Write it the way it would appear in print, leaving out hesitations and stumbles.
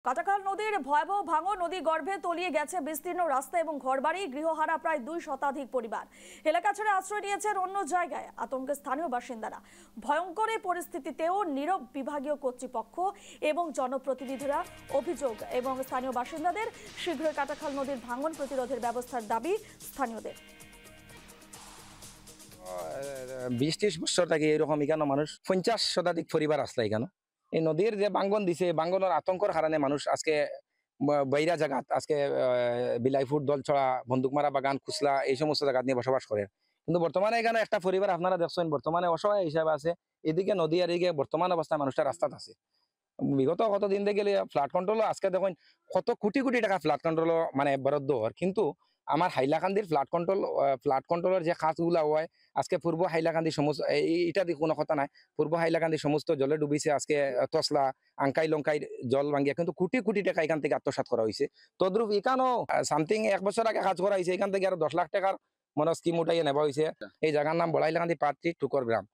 কাটাখাল নদীর ভয়াবহ ভাঙন, নদী গর্ভে তলিয়ে গেছে বিস্তীর্ণ রাস্তা এবং ঘরবাড়ি। গৃহহারা প্রায় 2 শতাধিক পরিবার। এলাকা ছেড়ে আশ্রয় নিয়েছেন অন্য জায়গায়। আতঙ্কে স্থানীয় বাসিন্দারা। ভয়ঙ্কর এই পরিস্থিতিতেও নীরব বিভাগীয় কর্তৃপক্ষ এবং জনপ্রতিনিধিরা। অভিযোগ এবং স্থানীয় বাসিন্দাদের শীঘ্রই কাটাখাল নদীর ভাঙন প্রতিরোধের ব্যবস্থার দাবি স্থানীয়দের। 20-30 বছর থেকে এরকম এখানে মানুষ 50 শতাধিক পরিবার আসলে এখানে এই নদীর যে বাঙ্গন দিছে বাঙ্গনের আতঙ্কর কারণে মানুষ আজকে বাইরা জায়গাত আজকে বিলাইপুর দলছড়া বন্দুকমারা বাগান কুসলা এই সমস্ত জায়গা নিয়ে বসবাস করে। কিন্তু বর্তমানে এখানে একটা পরিবার আপনারা দেখছেন বর্তমানে অসহায় হিসাবে আছে। এদিকে নদী আর এদিকে বর্তমান অবস্থায় মানুষটা রাস্তাত আছে। বিগত কতদিন থেকে গেলে ফ্লাড কন্ট্রোল আজকে দেখুন কত কোটি কোটি টাকা ফ্লাড কন্ট্রোল মানে বরাদ্দ হওয়ার, কিন্তু আমার হাইলাকান্দির ফ্লাড কন্ট্রোলের যে খাতগুলা হয় আজকে পূর্ব হাইলাকান্দি সমস্ত এটা দিয়ে কোনো কথা নাই। পূর্ব হাইলাকান্দি সমস্ত জলে ডুবিছে। আজকে তসলা আঙ্কাই লঙ্কাই জল ভাঙ্গিয়া কিন্তু কোটি কোটি টাকা এখান থেকে আত্মসাৎ করা হয়েছে। তদ্রুপ এখানেও সামথিং 1 বছর আগে কাজ করা হয়েছে। এখান থেকে আরো 10 লাখ টাকার মনে স্কিম উঠাইয়া নেওয়া হয়েছে। এই জায়গার নাম বড়াইলাকান্দি পার্টি টুকর গ্রাম।